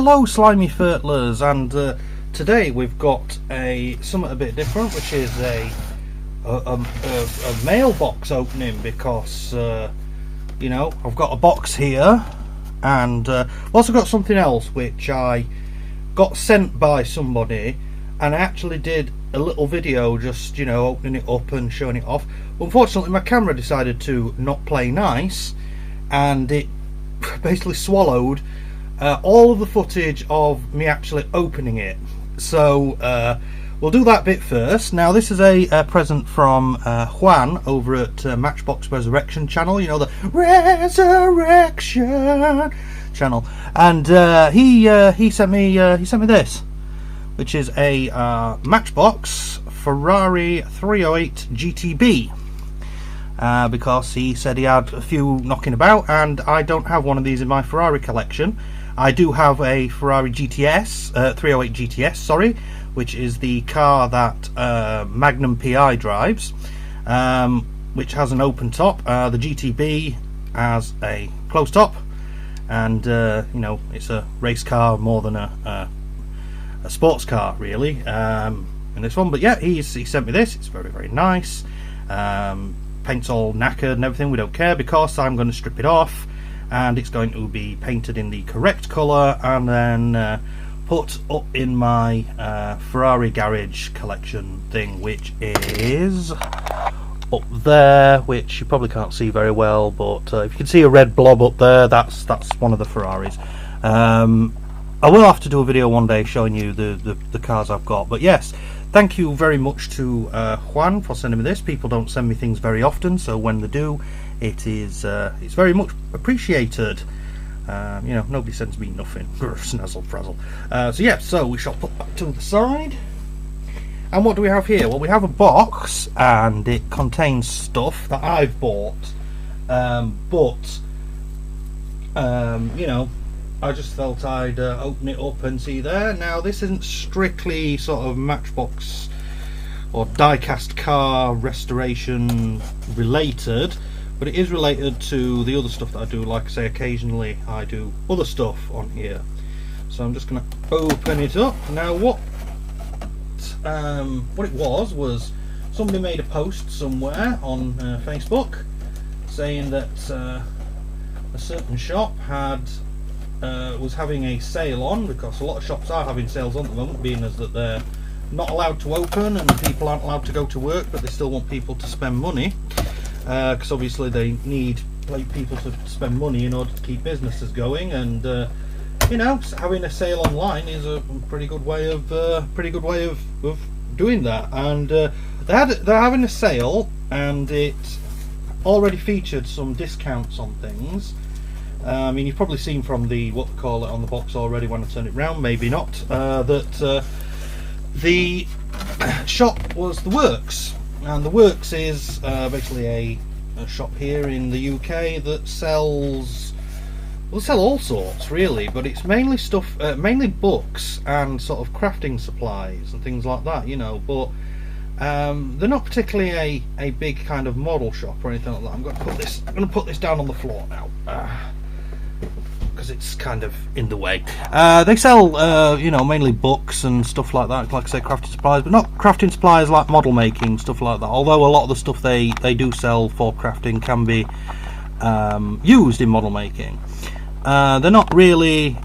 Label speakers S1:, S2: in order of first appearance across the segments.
S1: Hello slimy fertlers, and today we've got something a bit different, which is a mailbox opening, because you know, I've got a box here, and also got something else which I got sent by somebody, and I actually did a little video just, you know, opening it up and showing it off. Unfortunately my camera decided to not play nice, and it basically swallowed all of the footage of me actually opening it. So we'll do that bit first. Now this is a present from Juan over at Matchbox Resurrection channel, you know, the Resurrection channel, and he sent me this, which is a Matchbox Ferrari 308 GTB, because he said he had a few knocking about, and I don't have one of these in my Ferrari collection. I do have a Ferrari GTS, 308 GTS, sorry, which is the car that Magnum PI drives, which has an open top. The GTB has a closed top, and you know, it's a race car more than a sports car, really, in this one. But yeah, he sent me this. It's very, very nice. Paint's all knackered and everything. We don't care, because I'm going to strip it off, and it's going to be painted in the correct colour, and then put up in my Ferrari garage collection thing, which is up there, which you probably can't see very well, but if you can see a red blob up there, that's one of the Ferraris. I will have to do a video one day showing you the cars I've got. But yes, thank you very much to Juan for sending me this. People don't send me things very often, so when they do, it's very much appreciated. You know, nobody sends me nothing. Snazzle frazzle. So yeah, so we shall put that to the side. And what do we have here? Well, we have a box, and it contains stuff that I've bought, but you know, I just felt I'd open it up and see there. Now this isn't strictly sort of Matchbox or die-cast car restoration related, but it is related to the other stuff that I do. Like I say, occasionally I do other stuff on here. So I'm just going to open it up. Now what it was somebody made a post somewhere on Facebook saying that a certain shop was having a sale on, because a lot of shops are having sales on at the moment, being as that they're not allowed to open and people aren't allowed to go to work, but they still want people to spend money, because obviously they need people to spend money in order to keep businesses going, and you know, having a sale online is a pretty good way of doing that. And they're having a sale, and it already featured some discounts on things. I mean, you've probably seen from the what they call it on the box already when I turn it round, maybe not, that the shop was The Works, and The Works is basically a shop here in the UK that sells, will sell all sorts really, but it's mainly stuff, mainly books and sort of crafting supplies and things like that, you know. But they're not particularly a big kind of model shop or anything like that. I'm going to put this down on the floor now, because it's kind of in the way. They sell, you know, mainly books and stuff like that, like I say, crafting supplies, but not crafting supplies like model making, stuff like that. Although a lot of the stuff they do sell for crafting can be used in model making. They're not really,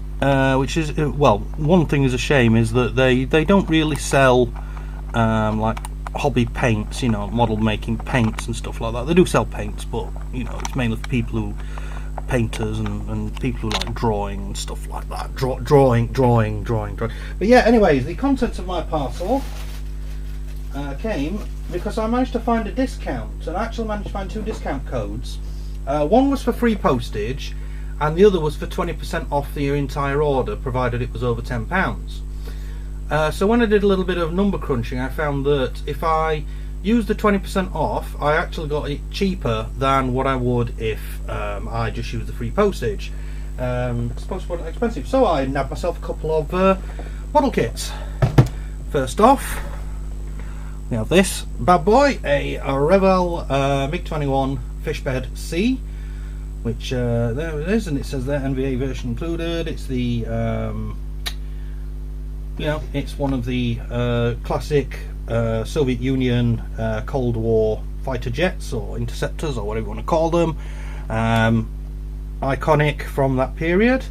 S1: which is, well, one thing is a shame, is that they don't really sell like hobby paints, you know, model making paints and stuff like that. They do sell paints, but you know, it's mainly for people who, painters and people who like drawing and stuff like that. Drawing. But yeah, anyways, the contents of my parcel came because I managed to find a discount, and I actually managed to find two discount codes. One was for free postage, and the other was for 20% off the entire order, provided it was over £10. So when I did a little bit of number crunching, I found that if I used the 20% off, I actually got it cheaper than what I would if I just used the free postage. It's supposed to be expensive, so I nabbed myself a couple of model kits. First off, we have this bad boy, a Revell MiG-21 Fishbed C, which there it is, and it says there NVA version included. It's the you know, it's one of the classic Soviet Union Cold War fighter jets or interceptors or whatever you want to call them. Iconic from that period,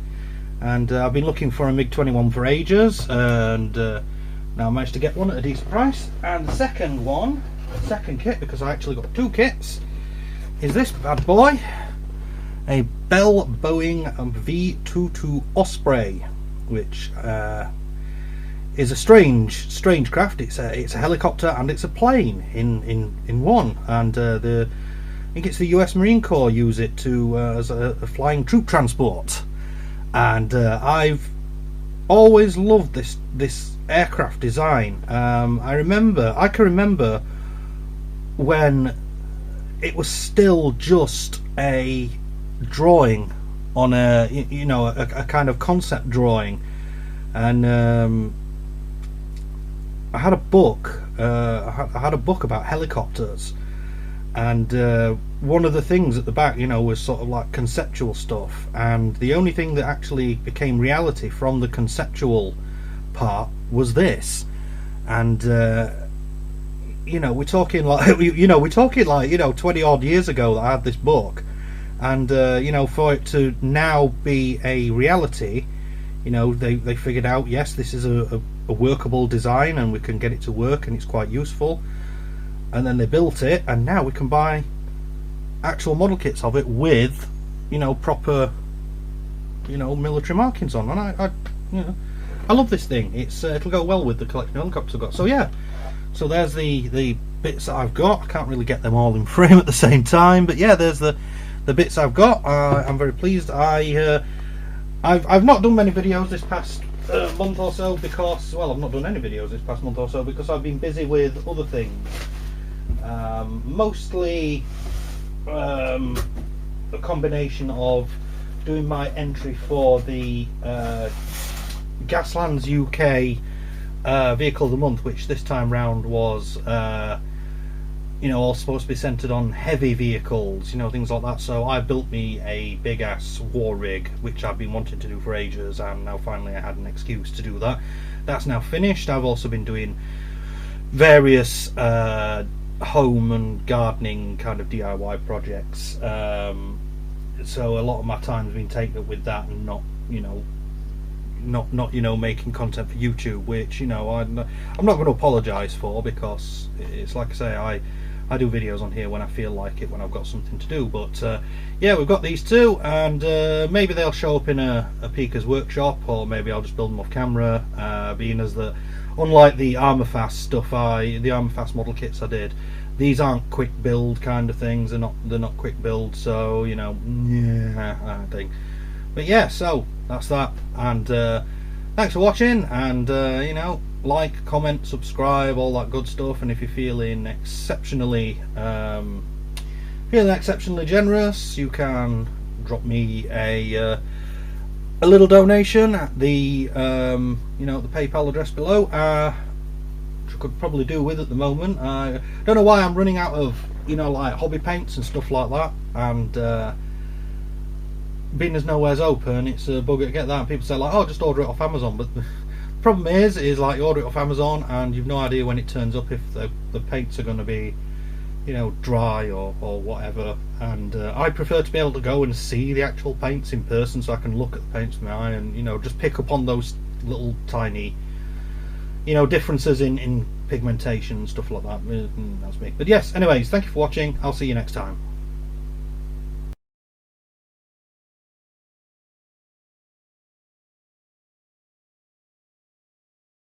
S1: and I've been looking for a MiG-21 for ages, and now I managed to get one at a decent price. And the second kit, because I actually got two kits, is this bad boy, a Bell Boeing V-22 Osprey, which is a strange craft. It's a helicopter and it's a plane in one, and I think it's the US Marine Corps use it to as a flying troop transport, and I've always loved this aircraft design. I can remember when it was still just a drawing on a kind of concept drawing, and I had a book. I had a book about helicopters, and one of the things at the back, was sort of like conceptual stuff, and the only thing that actually became reality from the conceptual part was this. And we're talking like 20 odd years ago that I had this book, and for it to now be a reality, they figured out, yes, this is a workable design and we can get it to work and it's quite useful, and then they built it, and now we can buy actual model kits of it with proper military markings on. And I love this thing. It'll go well with the collection of helicopters I've got. So yeah, so there's the bits that I've got. I can't really get them all in frame at the same time, but yeah, there's the bits I've got. I'm very pleased. I've not done many videos this past month or so because, well, I've not done any videos this past month or so because I've been busy with other things. Mostly a combination of doing my entry for the Gaslands UK Vehicle of the Month, which this time round was all supposed to be centered on heavy vehicles, things like that. So I built me a big ass war rig, which I've been wanting to do for ages, and now finally I had an excuse to do that. That's now finished. I've also been doing various home and gardening kind of DIY projects, so a lot of my time's been taken up with that, and not making content for YouTube, which I'm not going to apologise for, because it's like I say, I do videos on here when I feel like it, when I've got something to do. But yeah, we've got these two, and maybe they'll show up in a Pikas workshop, or maybe I'll just build them off camera, being as that, unlike the Armourfast stuff, the Armourfast model kits I did, these aren't quick build kind of things. They're not quick build, so yeah, I think. But yeah, so that's that, and thanks for watching, and like, comment, subscribe, all that good stuff. And if you're feeling exceptionally generous, you can drop me a little donation at the the PayPal address below, which I could probably do with at the moment. I don't know why I'm running out of like hobby paints and stuff like that, and being as nowhere's open, it's a bugger to get that. And people say like, oh, just order it off Amazon, but the problem is like, you order it off Amazon and you've no idea when it turns up, if the paints are going to be dry or whatever. And I prefer to be able to go and see the actual paints in person, so I can look at the paints with my eye and just pick up on those little tiny differences in pigmentation and stuff like that. That's me. But yes, anyways, thank you for watching. I'll see you next time.